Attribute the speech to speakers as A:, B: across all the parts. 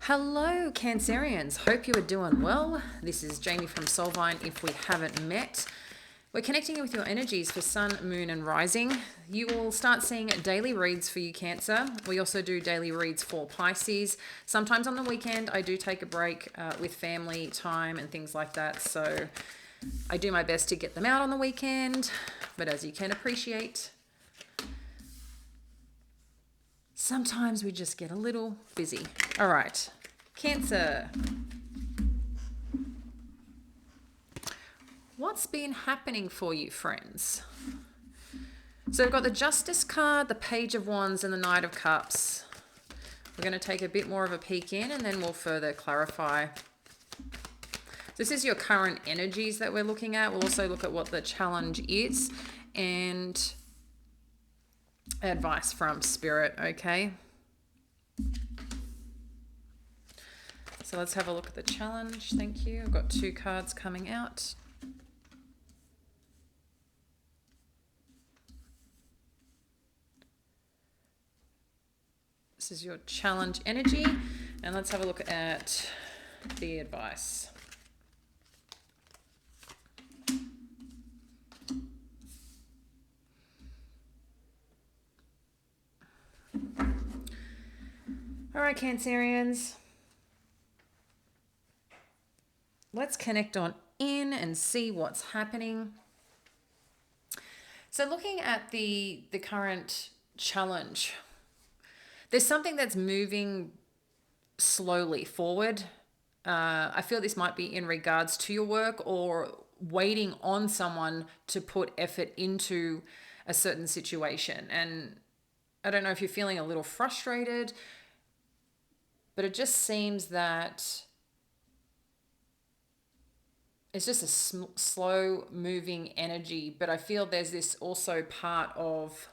A: Hello, Cancerians. Hope you are doing well. This is Jamie from Soulvine. If we haven't met, we're connecting with your energies for Sun, Moon, and Rising. You will start seeing daily reads for you, Cancer. We also do daily reads for Pisces. Sometimes on the weekend, I do take a break with family time and things like that. So I do my best to get them out on the weekend. But as you can appreciate, sometimes we just get a little busy. All right, Cancer. What's been happening for you, friends? So we've got the Justice card, the Page of Wands, and the Knight of Cups. We're going to take a bit more of a peek in and then we'll further clarify. This is your current energies that we're looking at. We'll also look at what the challenge is and advice from Spirit, okay? So let's have a look at the challenge. Thank you. I've got two cards coming out. This is your challenge energy. And let's have a look at the advice. All right, Cancerians. Let's connect on in and see what's happening. So looking at the current challenge, there's something that's moving slowly forward. I feel this might be in regards to your work or waiting on someone to put effort into a certain situation. And I don't know if you're feeling a little frustrated, but it just seems that it's just a slow moving energy. But I feel there's this also part of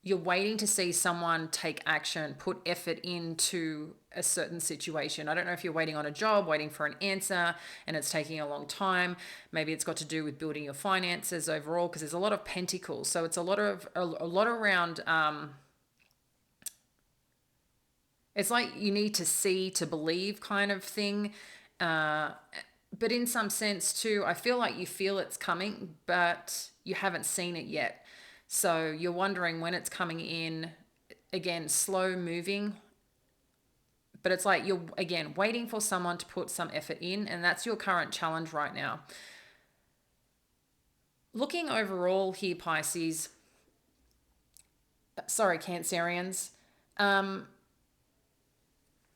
A: you're waiting to see someone take action, put effort into a certain situation. I don't know if you're waiting on a job, waiting for an answer, and it's taking a long time. Maybe it's got to do with building your finances overall, because there's a lot of pentacles. So it's a lot around. It's like you need to see to believe kind of thing. But in some sense too, I feel like you feel it's coming, but you haven't seen it yet. So you're wondering when it's coming in. Again, slow moving. But it's like you're, again, waiting for someone to put some effort in. And that's your current challenge right now. Looking overall here, Pisces. Sorry, Cancerians.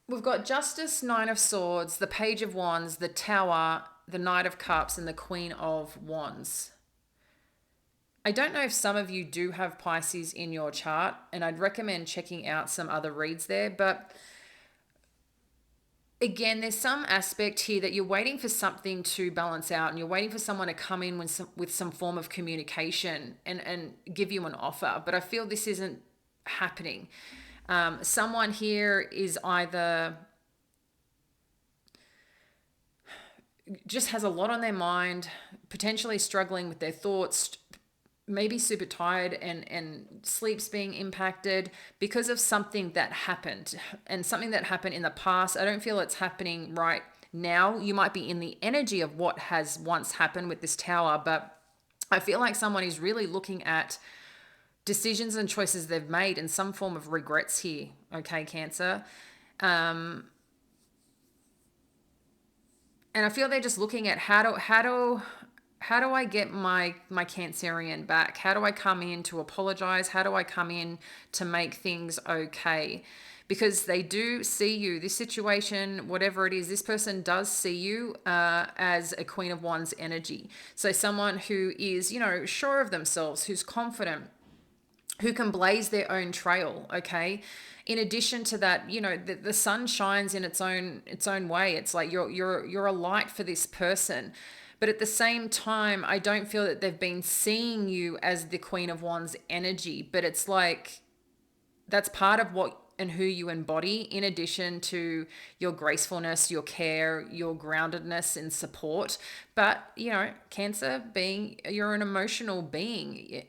A: We've got Justice, Nine of Swords, the Page of Wands, the Tower, the Knight of Cups, and the Queen of Wands. I don't know if some of you do have Pisces in your chart, and I'd recommend checking out some other reads there. But again, there's some aspect here that you're waiting for something to balance out, and you're waiting for someone to come in with some form of communication and give you an offer. But I feel this isn't happening. Someone here is either just has a lot on their mind, potentially struggling with their thoughts, maybe super tired and sleep's being impacted because of something that happened and something that happened in the past. I don't feel it's happening right now. You might be in the energy of what has once happened with this Tower, but I feel like someone is really looking at decisions and choices they've made and some form of regrets here. Okay, Cancer. And I feel they're just looking at how do I get my Cancerian back? How do I come in to apologize? How do I come in to make things okay? Because they do see you, this situation, whatever it is, this person does see you as a Queen of Wands energy. So someone who is, sure of themselves, who's confident, who can blaze their own trail, okay? In addition to that, the sun shines in its own way. It's like you're a light for this person. But at the same time, I don't feel that they've been seeing you as the Queen of Wands energy, but it's like that's part of what and who you embody, in addition to your gracefulness, your care, your groundedness and support. But, Cancer being, you're an emotional being.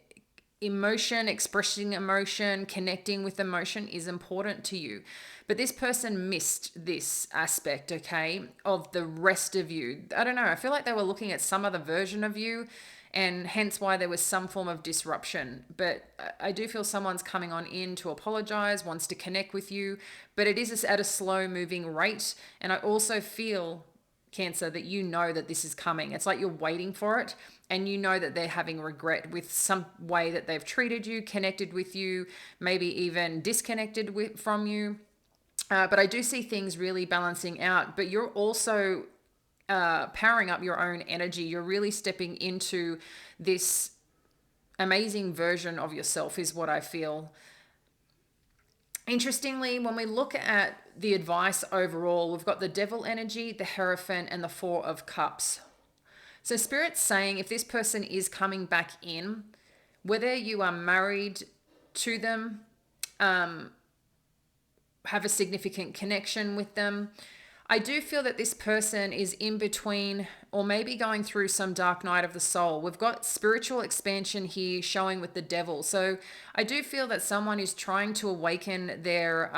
A: emotion, expressing emotion, connecting with emotion is important to you. But this person missed this aspect, okay, of the rest of you. I don't know. I feel like they were looking at some other version of you, and hence why there was some form of disruption. But I do feel someone's coming on in to apologize, wants to connect with you, but it is at a slow moving rate. And I also feel, Cancer, that you know that this is coming. It's like you're waiting for it, and you know that they're having regret with some way that they've treated you, connected with you, maybe even disconnected from you. But I do see things really balancing out. But you're also powering up your own energy. You're really stepping into this amazing version of yourself, is what I feel. Interestingly, when we look at the advice overall, we've got the Devil energy, the Hierophant, and the Four of Cups. So Spirit's saying if this person is coming back in, whether you are married to them, have a significant connection with them, I do feel that this person is in between, or maybe going through some dark night of the soul. We've got spiritual expansion here showing with the Devil. So I do feel that someone is trying to awaken their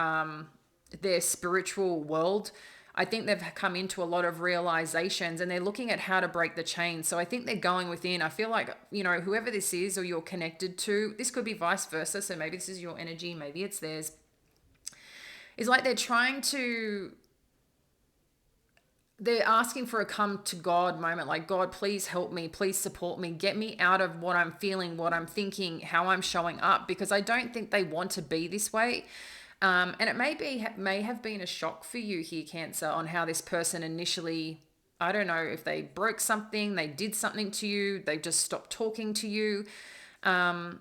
A: spiritual world. I think they've come into a lot of realizations, and they're looking at how to break the chain. So I think they're going within. I feel like, whoever this is or you're connected to, this could be vice versa. So maybe this is your energy, maybe it's theirs. It's like they're asking for a come to God moment, like, God, please help me, please support me, get me out of what I'm feeling, what I'm thinking, how I'm showing up, because I don't think they want to be this way. And it may have been a shock for you here, Cancer, on how this person initially, I don't know if they broke something, they did something to you, they just stopped talking to you. But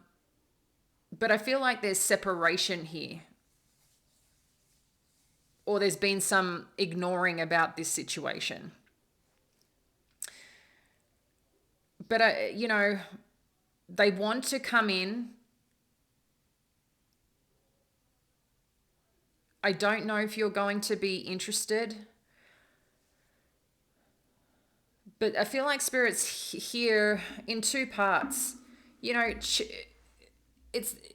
A: I feel like there's separation here, or there's been some ignoring about this situation. But, they want to come in. I don't know if you're going to be interested, but I feel like Spirit's here in two parts. It's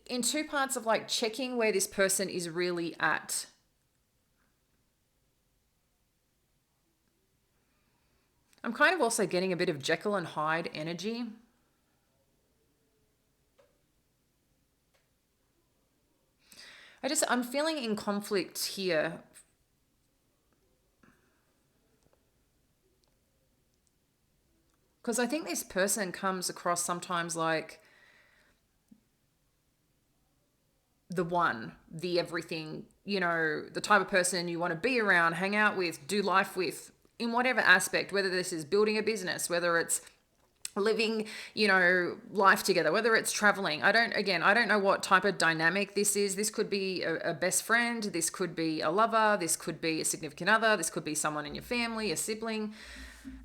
A: in two parts of like checking where this person is really at. I'm kind of also getting a bit of Jekyll and Hyde energy. I'm feeling in conflict here. Because I think this person comes across sometimes like the one, the everything, the type of person you want to be around, hang out with, do life with, in whatever aspect, whether this is building a business, whether it's living, life together, whether it's traveling. I don't know what type of dynamic this is. This could be a best friend. This could be a lover. This could be a significant other. This could be someone in your family, a sibling.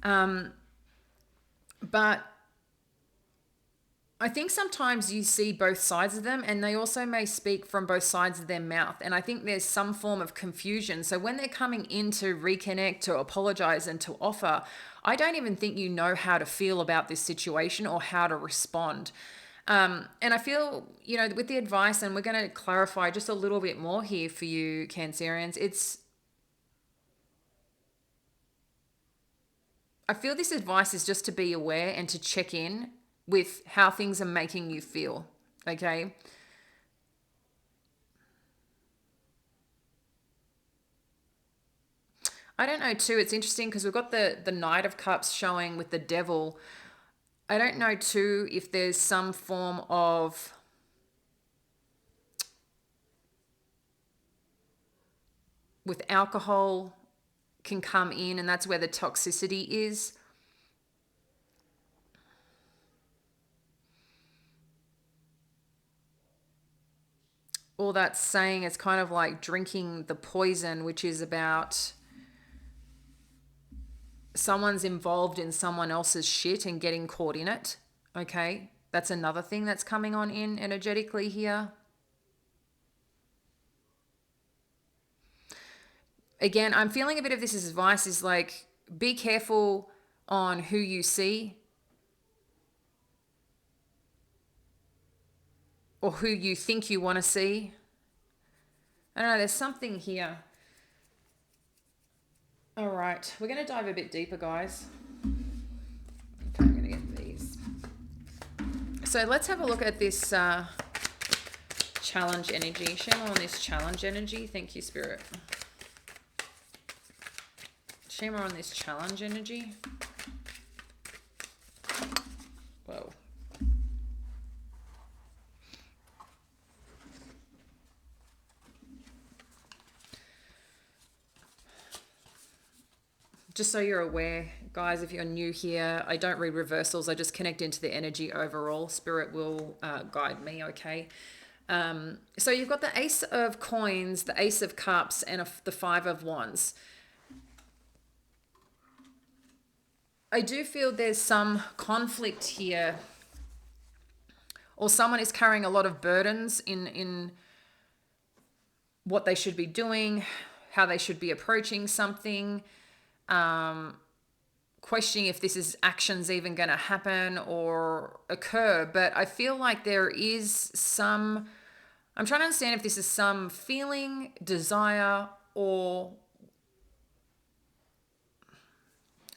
A: But I think sometimes you see both sides of them, and they also may speak from both sides of their mouth. And I think there's some form of confusion. So when they're coming in to reconnect, to apologize, and to offer, I don't even think you know how to feel about this situation or how to respond. And I feel, with the advice, and we're going to clarify just a little bit more here for you, Cancerians, I feel this advice is just to be aware and to check in with how things are making you feel, okay? I don't know too, it's interesting because we've got the Knight of Cups showing with the Devil. I don't know too if there's some form of with alcohol can come in, and that's where the toxicity is. All that's saying is kind of like drinking the poison, which is about someone's involved in someone else's shit and getting caught in it. Okay, that's another thing that's coming on in energetically here. Again, I'm feeling a bit of this as advice is like, be careful on who you see. or who you think you want to see. I don't know, there's something here. All right, we're going to dive a bit deeper, guys. Okay, I'm going to get these. So let's have a look at this challenge energy. Share more on this challenge energy. Thank you, Spirit. Share more on this challenge energy. Whoa. Just so you're aware, guys, if you're new here, I don't read reversals. I just connect into the energy overall. Spirit will guide me, okay? So you've got the Ace of Coins, the Ace of Cups, and the Five of Wands. I do feel there's some conflict here, or someone is carrying a lot of burdens in what they should be doing, how they should be approaching something. Questioning if this is actions even going to happen or occur. But I feel like there is some, I'm trying to understand if this is some feeling, desire, or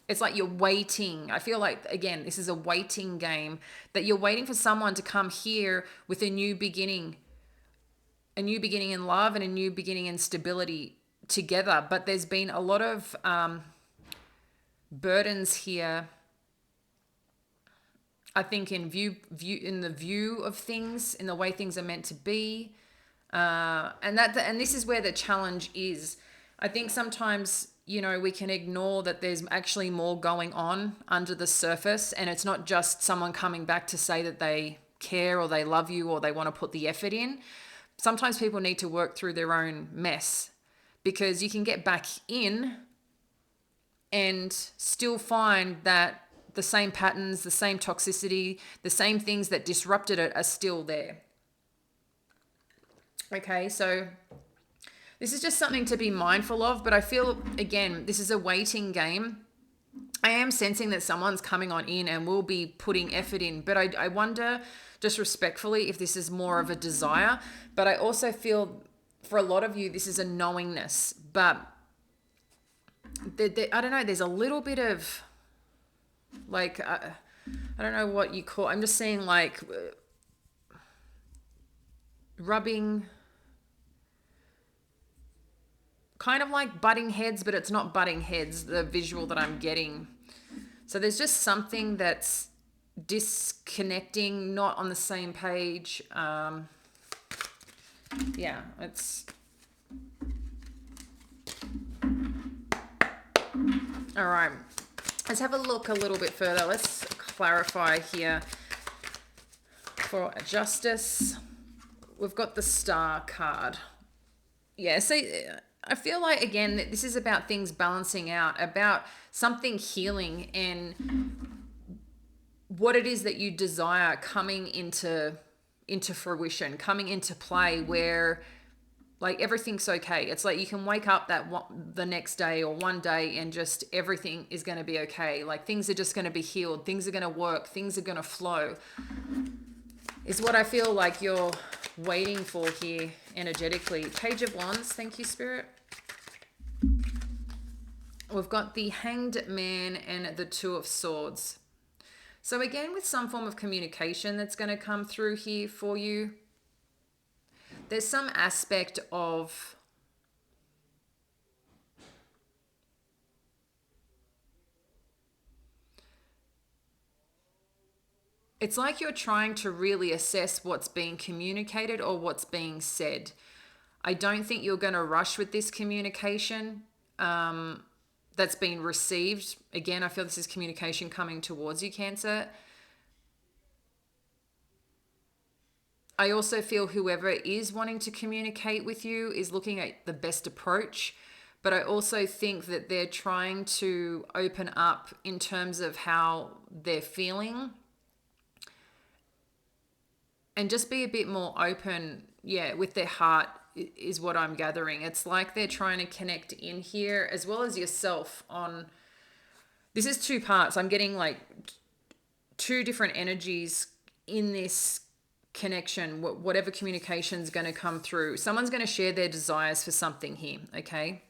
A: it's like you're waiting. I feel like, again, this is a waiting game, that you're waiting for someone to come here with a new beginning in love and a new beginning in stability together. But there's been a lot of burdens here, I think, in the view of things, in the way things are meant to be, and this is where the challenge is. I think sometimes, we can ignore that there's actually more going on under the surface, and it's not just someone coming back to say that they care or they love you or they want to put the effort in. Sometimes people need to work through their own mess, because you can get back in and still find that the same patterns, the same toxicity, the same things that disrupted it are still there. Okay, so this is just something to be mindful of, but I feel, again, this is a waiting game. I am sensing that someone's coming on in and will be putting effort in, but I wonder, just respectfully, if this is more of a desire. But I also feel for a lot of you, this is a knowingness, but I don't know, there's a little bit of like, I don't know what you call, I'm just seeing like rubbing, kind of like butting heads, but it's not butting heads, the visual that I'm getting. So there's just something that's disconnecting, not on the same page. Yeah, it's... All right, let's have a look a little bit further. Let's clarify here. For justice, we've got the Star card. Yeah, so I feel like, again, that this is about things balancing out, about something healing, and what it is that you desire coming into fruition, coming into play, where like everything's okay. It's like you can wake up the next day or one day and just everything is going to be okay. Like things are just going to be healed. Things are going to work. Things are going to flow. Is what I feel like you're waiting for here energetically. Page of Wands. Thank you, Spirit. We've got the Hanged Man and the Two of Swords. So again, with some form of communication that's going to come through here for you. There's some aspect of it's like you're trying to really assess what's being communicated or what's being said. I don't think you're going to rush with this communication that's been received. Again, I feel this is communication coming towards you, Cancer. I also feel whoever is wanting to communicate with you is looking at the best approach, but I also think that they're trying to open up in terms of how they're feeling and just be a bit more open, with their heart is what I'm gathering. It's like they're trying to connect in here as well as yourself on, this is two parts. I'm getting like two different energies in this connection, whatever communication is going to come through. Someone's going to share their desires for something here, okay?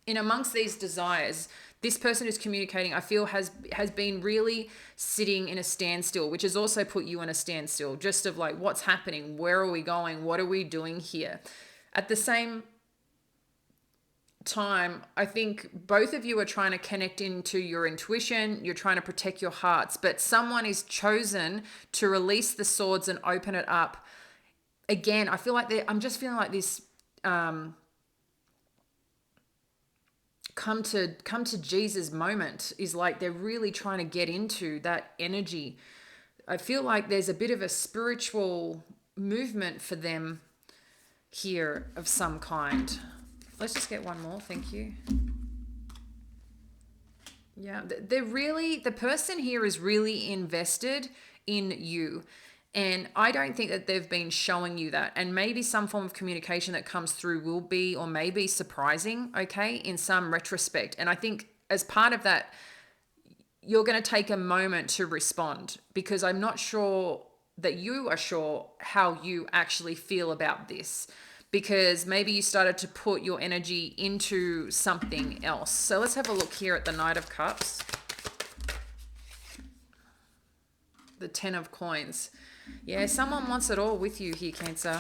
A: In amongst these desires, this person who's communicating, I feel, has been really sitting in a standstill, which has also put you in a standstill, just of like, what's happening? Where are we going? What are we doing here? At the same time, I think both of you are trying to connect into your intuition. You're trying to protect your hearts, but someone is chosen to release the swords and open it up. Again, I feel like I'm just feeling like this come to Jesus moment is like they're really trying to get into that energy. I feel like there's a bit of a spiritual movement for them here of some kind. Let's just get one more. Thank you. Yeah, the person here is really invested in you. And I don't think that they've been showing you that. And maybe some form of communication that comes through will be or may be surprising, okay, in some retrospect. And I think as part of that, you're going to take a moment to respond, because I'm not sure that you are sure how you actually feel about this, because maybe you started to put your energy into something else. So let's have a look here at the Knight of Cups, the Ten of Coins. Yeah, someone wants it all with you here, Cancer.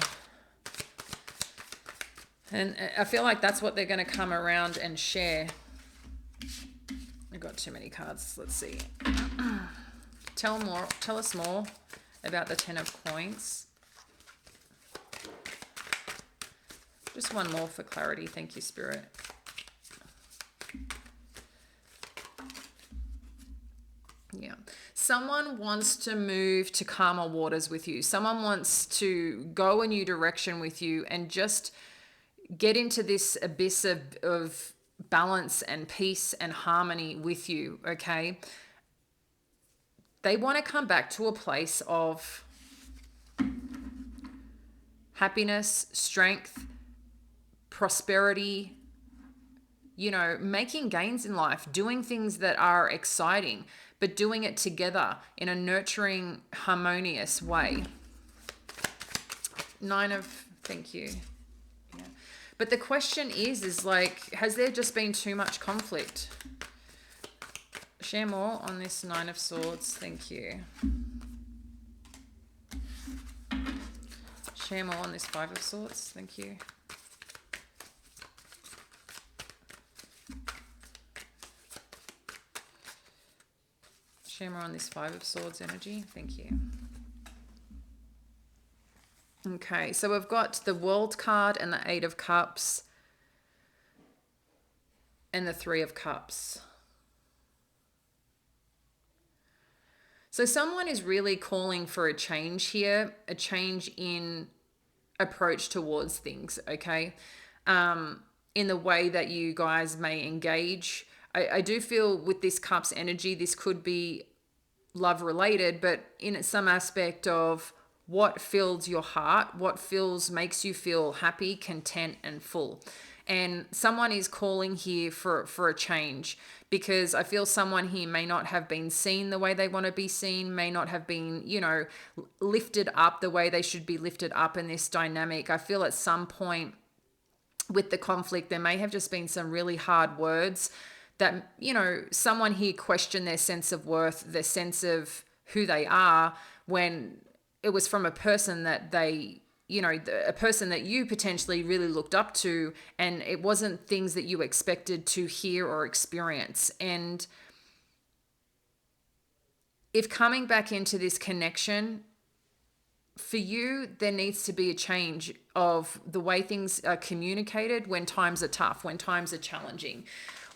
A: And I feel like that's what they're going to come around and share. I've got too many cards. Let's see. Tell us more about the Ten of Coins. Just one more for clarity. Thank you, Spirit. Yeah. Someone wants to move to calmer waters with you. Someone wants to go a new direction with you and just get into this abyss of balance and peace and harmony with you, okay? They want to come back to a place of happiness, strength, prosperity, you know, making gains in life, doing things that are exciting, but doing it together in a nurturing, harmonious way. Thank you. Yeah. But the question is like, has there just been too much conflict? Share more on this Nine of Swords. Thank you. Share more on this Five of Swords. Thank you. Share more on this Five of Swords energy. Thank you. Okay, so we've got the World card and the Eight of Cups and the Three of Cups. So someone is really calling for a change here, a change in approach towards things, okay? In the way that you guys may engage. I do feel with this Cups energy, this could be love related, but in some aspect of what fills your heart, makes you feel happy, content, and full. And someone is calling here for a change, because I feel someone here may not have been seen the way they want to be seen, may not have been, you know, lifted up the way they should be lifted up in this dynamic. I feel at some point with the conflict, there may have just been some really hard words that, you know, someone here questioned their sense of worth, their sense of who they are, when it was from a person that they, you know, a person that you potentially really looked up to, and it wasn't things that you expected to hear or experience. And if coming back into this connection, for you, there needs to be a change of the way things are communicated when times are tough, when times are challenging.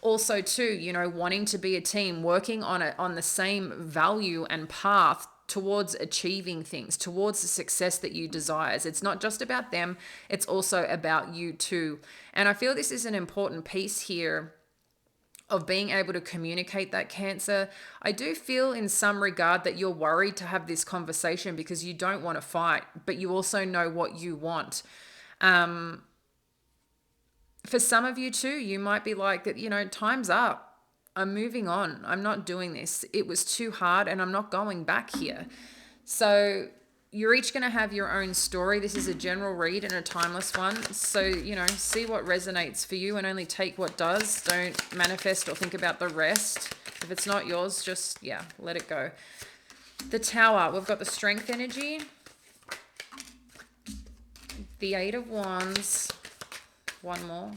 A: Also too, you know, wanting to be a team, working on the same value and path towards achieving things, towards the success that you desire. It's not just about them, it's also about you too. And I feel this is an important piece here of being able to communicate that, Cancer. I do feel in some regard that you're worried to have this conversation because you don't want to fight, but you also know what you want. For some of you too, you might be like that, you know, time's up. I'm moving on. I'm not doing this. It was too hard and I'm not going back here. So you're each going to have your own story. This is a general read and a timeless one. So, you know, see what resonates for you and only take what does. Don't manifest or think about the rest. If it's not yours, just, yeah, let it go. The Tower, we've got the Strength energy, the Eight of Wands, one more.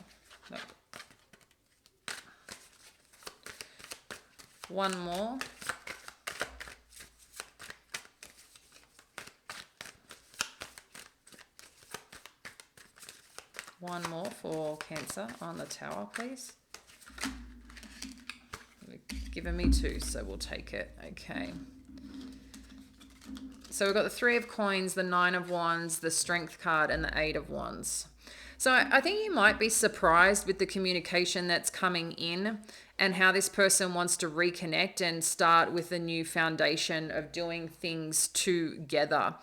A: No. One more. One more for Cancer on the Tower, please. You've given me two, so we'll take it. Okay. So we've got the Three of Coins, the Nine of Wands, the Strength card, and the Eight of Wands. So I think you might be surprised with the communication that's coming in and how this person wants to reconnect and start with a new foundation of doing things together.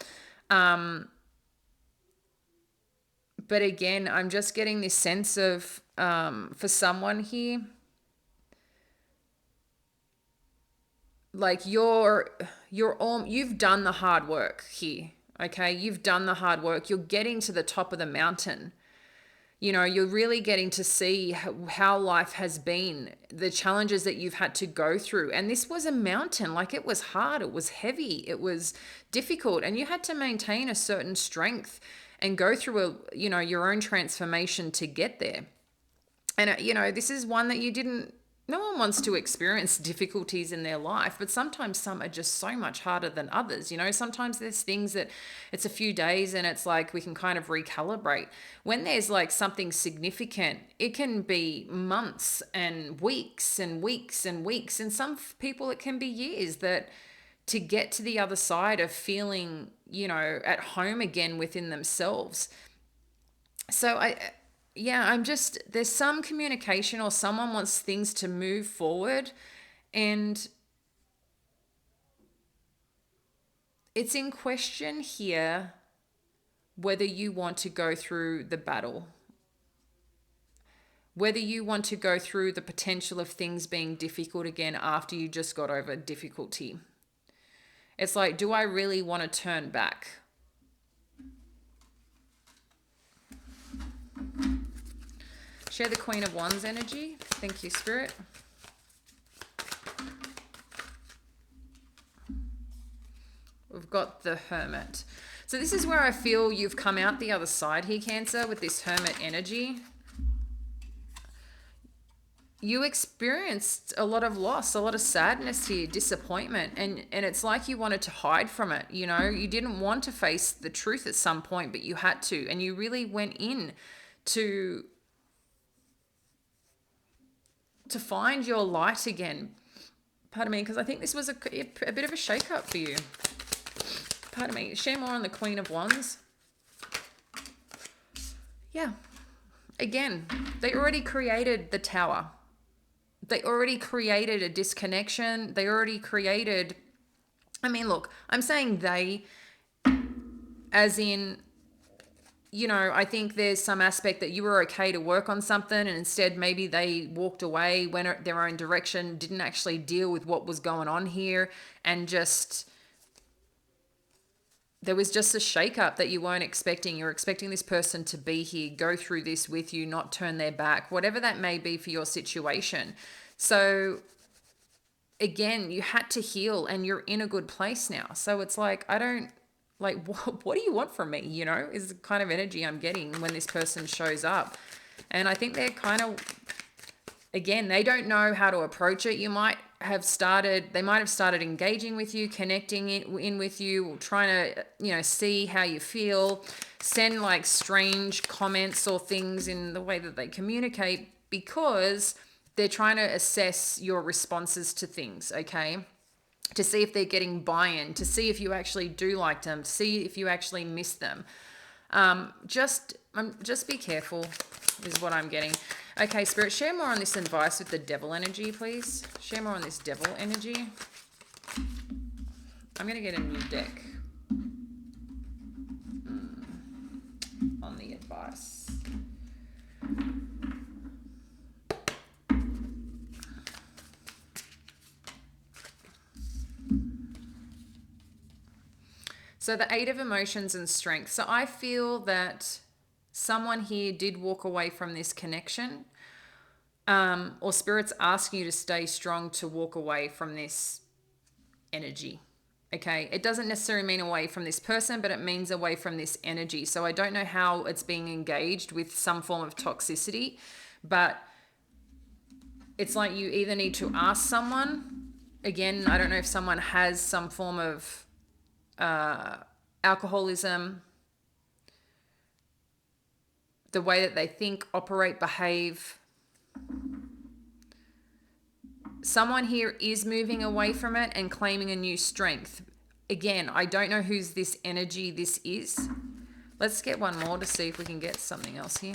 A: But again, I'm just getting this sense of, for someone here, like you've done the hard work here, okay? You've done the hard work. You're getting to the top of the mountain. You know, you're really getting to see how life has been, the challenges that you've had to go through. And this was a mountain, like it was hard, it was heavy, it was difficult, and you had to maintain a certain strength and go through your own transformation to get there. And, this is one that no one wants to experience difficulties in their life, but sometimes some are just so much harder than others. Sometimes there's things that it's a few days and it's like we can kind of recalibrate. When there's like something significant, it can be months and weeks and weeks and weeks. And some people, it can be years to get to the other side of feeling, at home again within themselves. So there's some communication or someone wants things to move forward, and it's in question here whether you want to go through the battle, whether you want to go through the potential of things being difficult again after you just got over difficulty. It's like, do I really want to turn back? Share the Queen of Wands energy. Thank you, Spirit. We've got the Hermit. So this is where I feel you've come out the other side here, Cancer, with this Hermit energy. You experienced a lot of loss, a lot of sadness here, disappointment, and it's like you wanted to hide from it. You didn't want to face the truth at some point, but you had to, and you really went in to find your light again. Pardon me, because I think this was a bit of a shake-up for you. Pardon me. Share more on the Queen of Wands. Yeah. Again, they already created the Tower. They already created a disconnection. They already created... look, I'm saying they as in... I think there's some aspect that you were okay to work on something and instead maybe they walked away, went their own direction, didn't actually deal with what was going on here, and there was just a shake-up that you weren't expecting. You're expecting this person to be here, go through this with you, not turn their back, whatever that may be for your situation. So again, you had to heal and you're in a good place now. So it's like, what do you want from me, is the kind of energy I'm getting when this person shows up. And I think they're kind of, again, they don't know how to approach it. They might have started engaging with you, connecting in with you, trying to, see how you feel, send like strange comments or things in the way that they communicate because they're trying to assess your responses to things, okay? To see if they're getting buy-in, to see if you actually do like them, to see if you actually miss them. Just be careful is what I'm getting. Okay, Spirit, share more on this advice with the Devil energy, please. Share more on this Devil energy. I'm going to get a new deck on the advice. So the Eight of Emotions and Strength. So I feel that someone here did walk away from this connection, or Spirit's asking you to stay strong to walk away from this energy. Okay, it doesn't necessarily mean away from this person, but it means away from this energy. So I don't know how it's being engaged with some form of toxicity, but it's like you either need to ask someone, again, I don't know if someone has some form of alcoholism, the way that they think, operate, behave. Someone here is moving away from it and claiming a new strength. Again, I don't know whose this energy this is. Let's get one more to see if we can get something else here.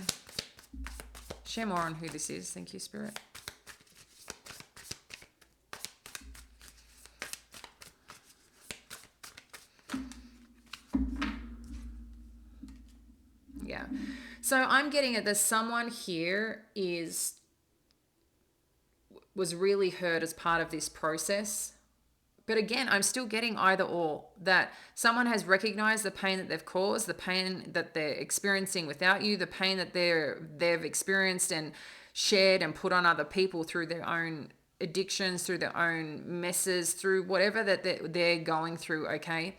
A: Share more on who this is. Thank you, Spirit. Yeah. So I'm getting it that someone here was really hurt as part of this process. But again, I'm still getting either or, that someone has recognized the pain that they've caused, the pain that they're experiencing without you, the pain that they've experienced and shared and put on other people through their own addictions, through their own messes, through whatever that they're going through, okay?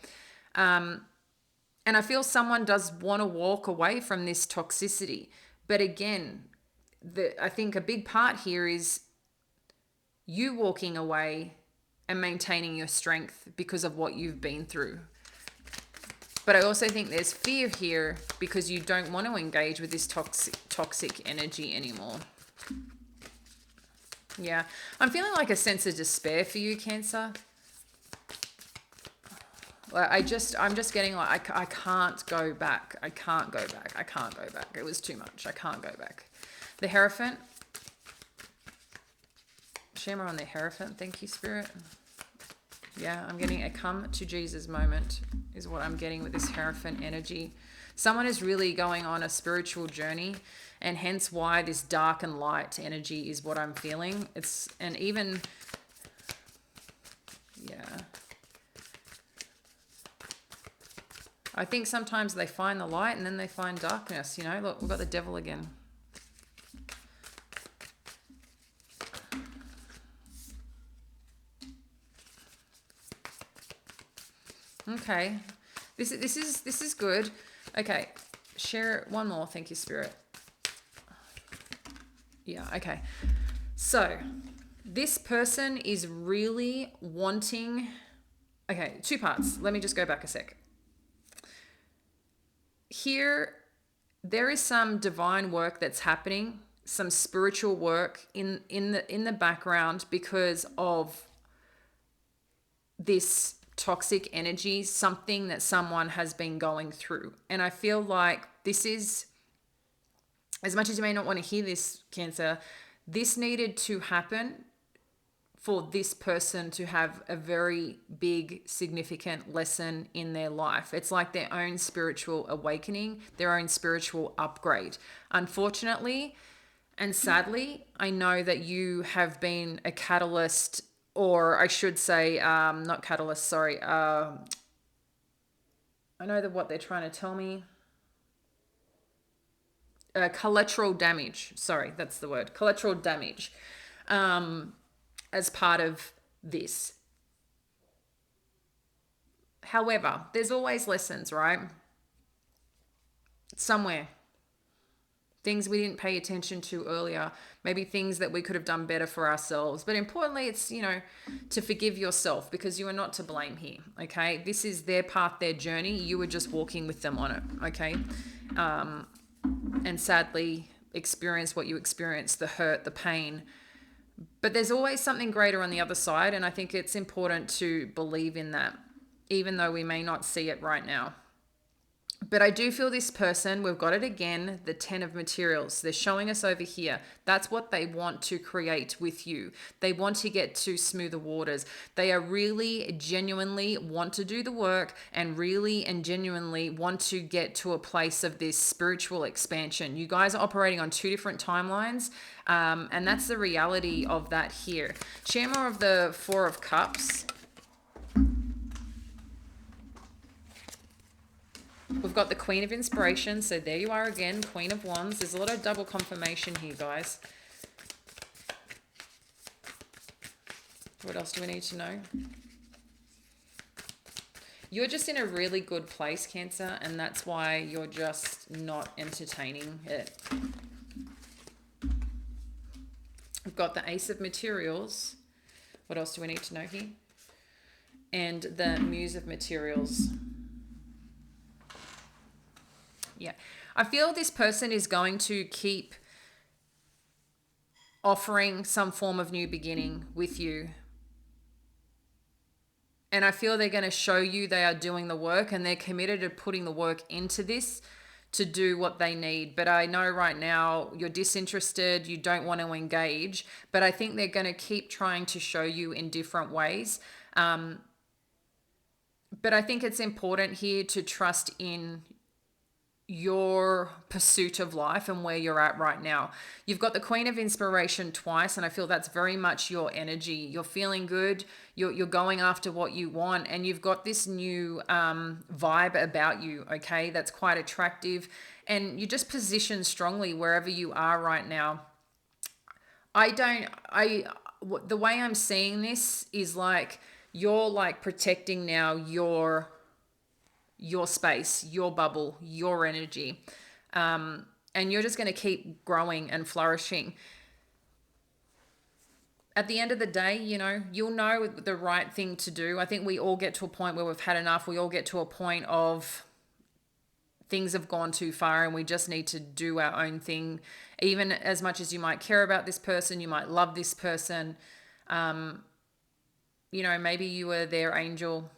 A: And I feel someone does want to walk away from this toxicity. But again, I think a big part here is you walking away and maintaining your strength because of what you've been through. But I also think there's fear here because you don't want to engage with this toxic energy anymore. Yeah, I'm feeling like a sense of despair for you, Cancer. Like I'm just getting like I can't go back. I can't go back. I can't go back. It was too much. I can't go back. The Hierophant. Share more on the Hierophant. Thank you, Spirit. Yeah, I'm getting a come to Jesus moment is what I'm getting with this Hierophant energy. Someone is really going on a spiritual journey, and hence why this dark and light energy is what I'm feeling. Yeah. I think sometimes they find the light and then they find darkness, you know. Look, we've got the Devil again. Okay, this is good. Okay, share one more. Thank you, Spirit. Yeah. Okay. So this person is really wanting. Okay, two parts. Let me just go back a sec. Here, there is some divine work that's happening, some spiritual work in the background because of this toxic energy, something that someone has been going through. And I feel like this is, as much as you may not want to hear this, Cancer, this needed to happen for this person to have a very big, significant lesson in their life. It's like their own spiritual awakening, their own spiritual upgrade. Unfortunately and sadly, I know that you have been a catalyst, or I should say, not catalyst, sorry. I know that what they're trying to tell me. Collateral damage. Sorry, that's the word. Collateral damage. As part of this. However, there's always lessons, right? Somewhere. Things we didn't pay attention to earlier. Maybe things that we could have done better for ourselves. But importantly, it's, to forgive yourself because you are not to blame here, okay? This is their path, their journey. You were just walking with them on it, okay? And sadly, experience what you experienced, the hurt, the pain. But there's always something greater on the other side, and I think it's important to believe in that, even though we may not see it right now. But I do feel this person, we've got it again, the 10 of materials. They're showing us over here. That's what they want to create with you. They want to get to smoother waters. They are really genuinely want to do the work and really and genuinely want to get to a place of this spiritual expansion. You guys are operating on two different timelines, and that's the reality of that here. Share more of the Four of Cups. We've got the Queen of Inspiration. So there you are again, Queen of Wands. There's a lot of double confirmation here, guys. What else do we need to know? You're just in a really good place, Cancer, and that's why you're just not entertaining it. We've got the Ace of Materials. What else do we need to know here? And the Muse of Materials. Yeah. I feel this person is going to keep offering some form of new beginning with you. And I feel they're going to show you they are doing the work, and they're committed to putting the work into this to do what they need. But I know right now you're disinterested, you don't want to engage, but I think they're going to keep trying to show you in different ways. But I think it's important here to trust in your pursuit of life and where you're at right now. You've got the Queen of Inspiration twice, and I feel that's very much your energy. You're feeling good, you're going after what you want, and you've got this new vibe about you, okay, that's quite attractive, and you just position strongly wherever you are right now. The way I'm seeing this is like you're like protecting now your space, your bubble, your energy. And you're just going to keep growing and flourishing. At the end of the day, you'll know the right thing to do. I think we all get to a point where we've had enough. We all get to a point of things have gone too far and we just need to do our own thing. Even as much as you might care about this person, you might love this person. Maybe you were their angel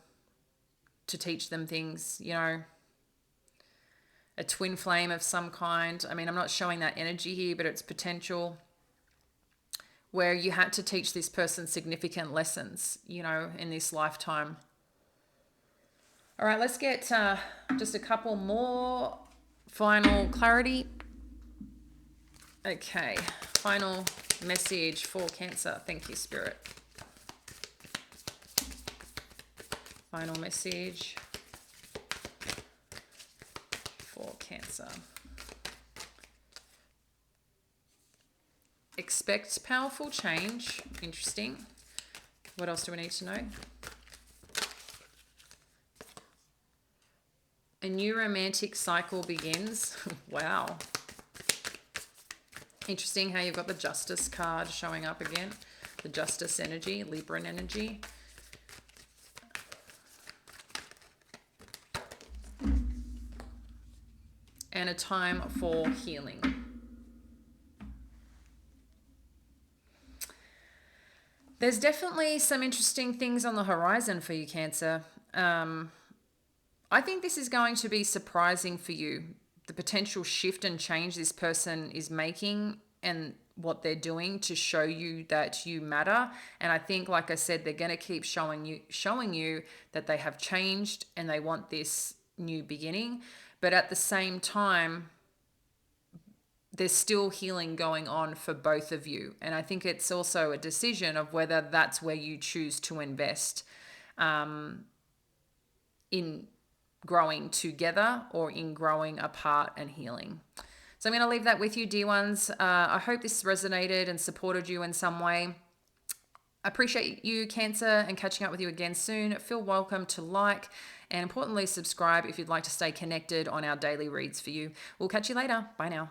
A: to teach them things, a twin flame of some kind. I mean, I'm not showing that energy here, but it's potential where you had to teach this person significant lessons, in this lifetime. All right, let's get just a couple more final clarity. Okay, final message for Cancer. Thank you, Spirit. Final message for Cancer. Expect powerful change. Interesting. What else do we need to know? A new romantic cycle begins. Wow. Interesting how you've got the Justice card showing up again. The Justice energy, Libran energy. And a time for healing. There's definitely some interesting things on the horizon for you, Cancer. I think this is going to be surprising for you. The potential shift and change this person is making and what they're doing to show you that you matter. And I think, like I said, they're going to keep showing you that they have changed and they want this new beginning. But at the same time, there's still healing going on for both of you. And I think it's also a decision of whether that's where you choose to invest in growing together or in growing apart and healing. So I'm going to leave that with you, dear ones. I hope this resonated and supported you in some way. I appreciate you, Cancer, and catching up with you again soon. Feel welcome to like and importantly subscribe if you'd like to stay connected on our daily reads for you. We'll catch you later. Bye now.